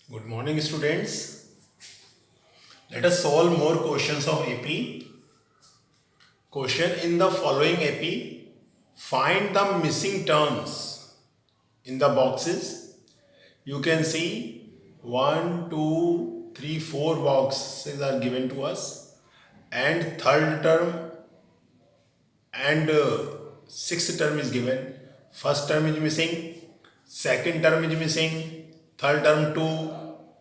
Good morning, students. Let us solve more questions of AP. Question in the following AP. Find the missing terms in the boxes. You can see 1, 2, 3, 4 boxes are given to us, and third term and sixth term is given. First term is missing, second term is missing, third term 2,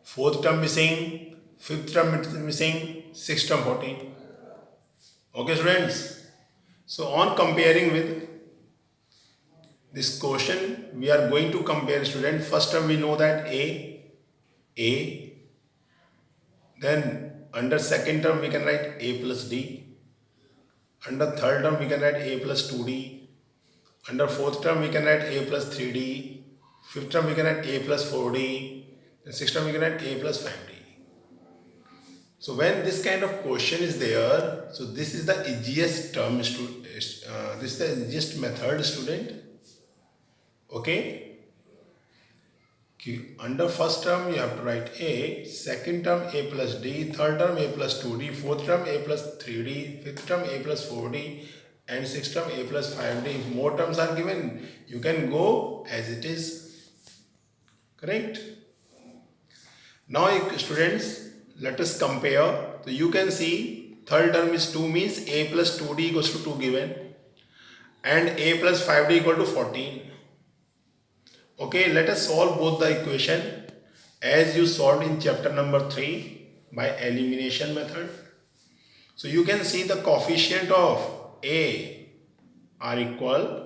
fourth term missing, fifth term is missing, sixth term 14. Okay, students. So on comparing with this question, we are going to compare, student. First term we know that A. Then under second term we can write A plus D. Under third term we can write A plus 2D. Under fourth term we can write A plus 3D. Fifth term we can write A plus 4D. Then sixth term we can write A plus 5D. So when this kind of question is there, so this is the easiest term, this is the easiest method, student. Okay. Under first term you have to write A, second term A plus D, third term A plus 2D, fourth term A plus 3D, fifth term A plus 4D, and sixth term A plus 5D. If more terms are given, you can go as it is. Correct? Now students, let us compare. So you can see third term is 2 means A plus 2D equals to 2 given, and A plus 5D equal to 14. Okay, let us solve both the equation as you solved in chapter number 3 by elimination method. So you can see the coefficient of A are equal.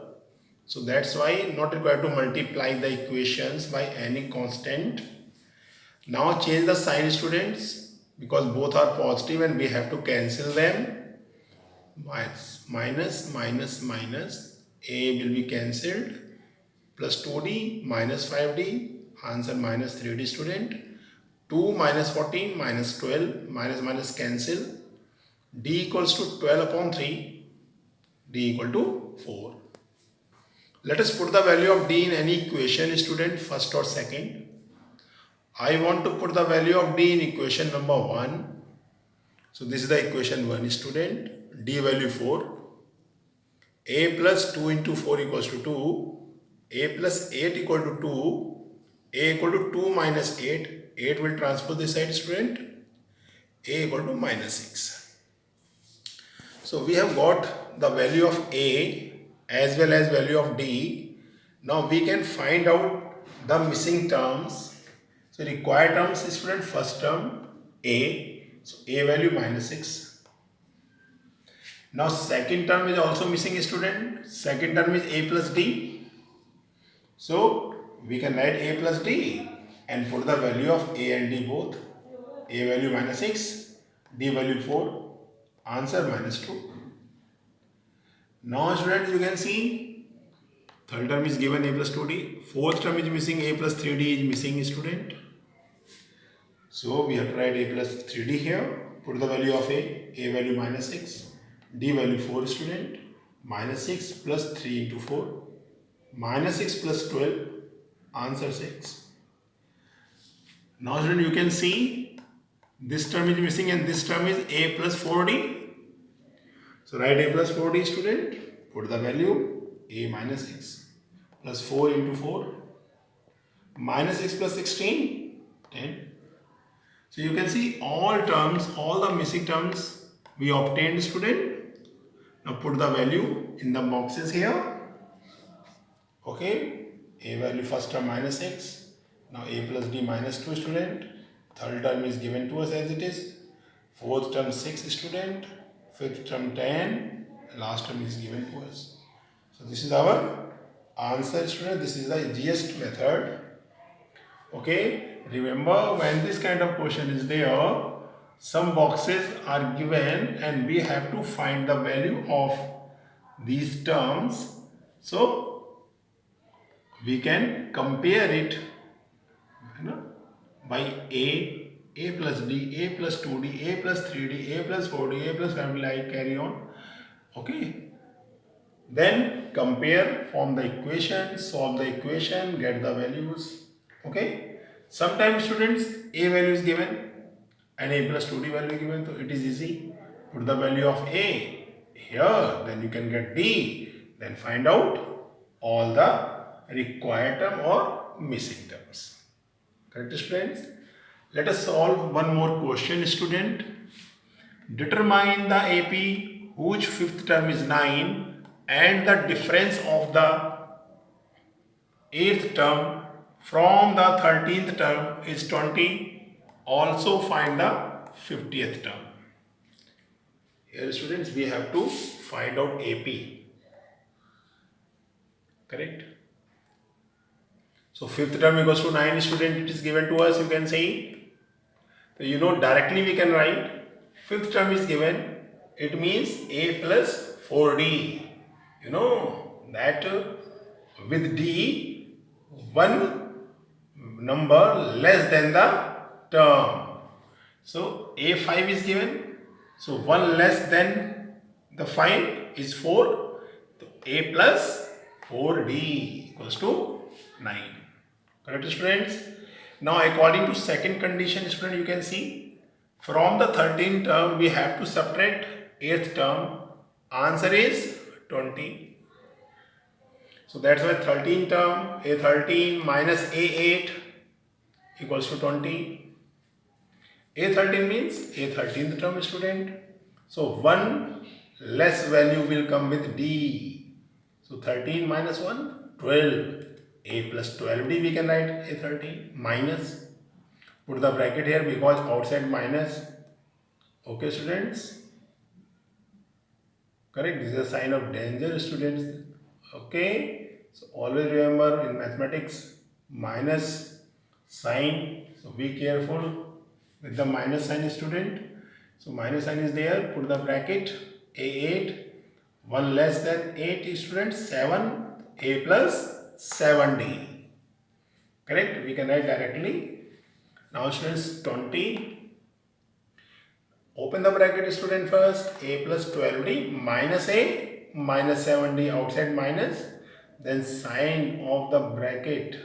So that's why not required to multiply the equations by any constant. Now change the sign, students, because both are positive and we have to cancel them. Minus, minus, minus. A will be cancelled. Plus 2D minus 5D, answer minus 3D, student. 2 minus 14 minus 12, minus minus cancel. D equals to 12 upon 3, D equal to 4. Let us put the value of D in any equation, student, first or second. I want to put the value of D in equation number 1. So this is the equation 1, student. D value 4. A plus 2 into 4 equals to 2. A plus 8 equal to 2. A equal to 2 minus 8. 8 will transpose this side, student. A equal to minus 6. So we have got the value of A as well as value of D. Now we can find out the missing terms. So required terms, student, first term A. So A value minus 6. Now second term is also missing, student. Second term is A plus D. So we can write A plus D and put the value of A and D both. A value minus 6, D value 4, answer minus 2. Now students, you can see third term is given A plus 2D, fourth term is missing, A plus 3D is missing, student. So we have to write A plus 3D here, put the value of A value minus 6, D value 4, student, minus 6 plus 3 into 4. Minus 6 plus 12, answer 6. Now student, you can see this term is missing and this term is A plus 4D. So write A plus 4D, student, put the value A minus 6 plus 4 into 4. Minus 6 plus 16, 10. So you can see all terms, all the missing terms we obtained, student. Now put the value in the boxes here. Okay, A value first term minus 6. Now A plus D minus 2, student. Third term is given to us as it is. Fourth term 6, student. Fifth term 10. Last term is given to us. So this is our answer, student. This is the easiest method. Okay, remember when this kind of question is there, some boxes are given and we have to find the value of these terms. So we can compare it, by A plus D, A plus 2D, A plus 3D, A plus 4D, A plus 5D, like carry on. Okay. Then compare, form the equation, solve the equation, get the values. Okay. Sometimes students, a value is given and a plus 2d value is given, so it is easy. Put the value of a here, then you can get d, then find out all the required term or missing terms. Correct, students? Let us solve one more question, student. Determine the AP whose fifth term is 9 and the difference of the 8th term from the 13th term is 20. Also find the 50th term. Here, students, we have to find out AP. Correct? So fifth term equals to 9, student, it is given to us, you can see. So you know directly we can write fifth term is given, it means a plus 4d. You know that with d, one number less than the term. So a5 is given, so 1 less than the 5 is 4. So a plus 4d equals to 9. Correct, students? Now according to second condition, student, you can see from the 13th term we have to subtract 8th term. Answer is 20. So that's why 13th term, a13 minus a8 equals to 20. a13 means a13th term, student. So 1 less value will come with d. So 13 minus 1, 12. A plus 12d we can write a13 minus. Put the bracket here because outside minus. Okay, students? Correct? This is a sign of danger, students. Okay? So always remember in mathematics, minus sign. So be careful with the minus sign, student. So minus sign is there. Put the bracket a8. 1 less than 8, students. 7. A plus 7d. Correct? We can write directly. Now, students, 20. Open the bracket, student, first. A plus 12d minus a minus 7d, outside minus. Then sign of the bracket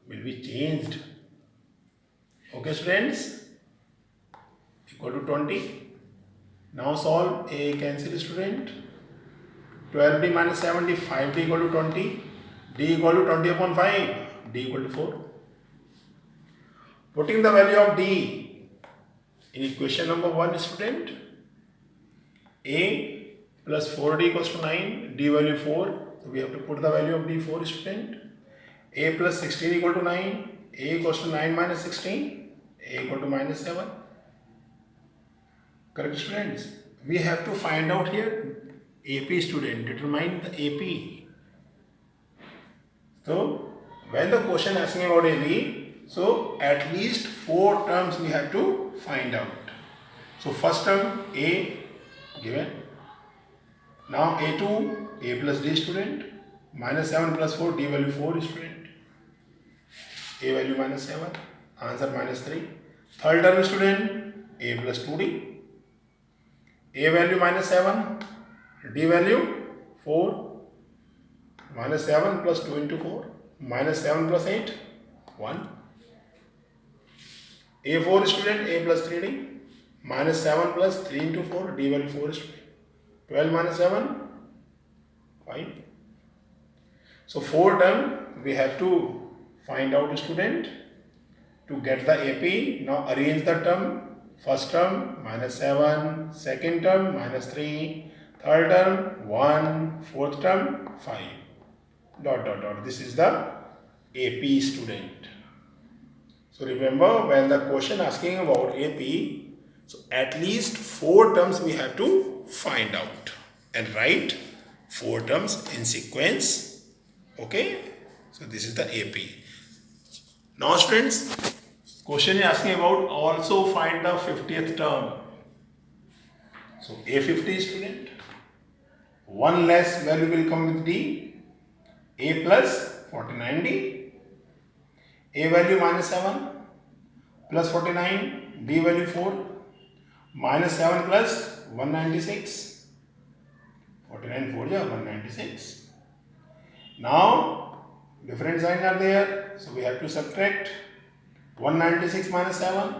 will be changed. Okay, students? Equal to 20. Now solve. A cancel, student. 12d minus 7d, 5d equal to 20. D equal to 20 upon 5. D equal to 4. Putting the value of D in equation number 1, student. A plus 4d equals to 9. D value 4. So we have to put the value of D 4, student. A plus 16 equal to 9. A equals to 9 minus 16. A equal to minus 7. Correct, students? We have to find out here AP, student. Determine the AP. So when the question asking about AP, so at least 4 terms we have to find out. So first term A given. Now A2, A plus D, student. Minus 7 plus 4, D value 4, student. A value minus 7. Answer minus 3. Third term, student. A plus 2D. A value minus 7. D value 4. Minus 7 plus 2 into 4. Minus 7 plus 8. 1. A4, student. A plus 3D. Minus 7 plus 3 into 4. D value 4, student. 12 minus 7. 5. So 4 term we have to find out, student, to get the AP. Now arrange the term. First term minus 7. Second term minus 3. Third term 1. Fourth term 5. Dot dot dot. This is the AP, student. So remember, when the question asking about AP, so at least 4 terms we have to find out and write 4 terms in sequence. Okay? So this is the AP. Now, students, question is asking about also find the 50th term. So A50, student. 1 less value will come with D. A plus 49D. A value minus 7 plus 49. D value 4. Minus 7 plus 196. 49 4 yeah, 196. Now different signs are there, so we have to subtract. 196 minus 7,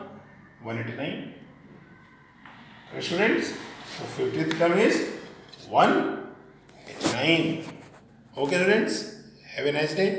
189. Okay, students, so 50th term is 189. Okay, students, have a nice day.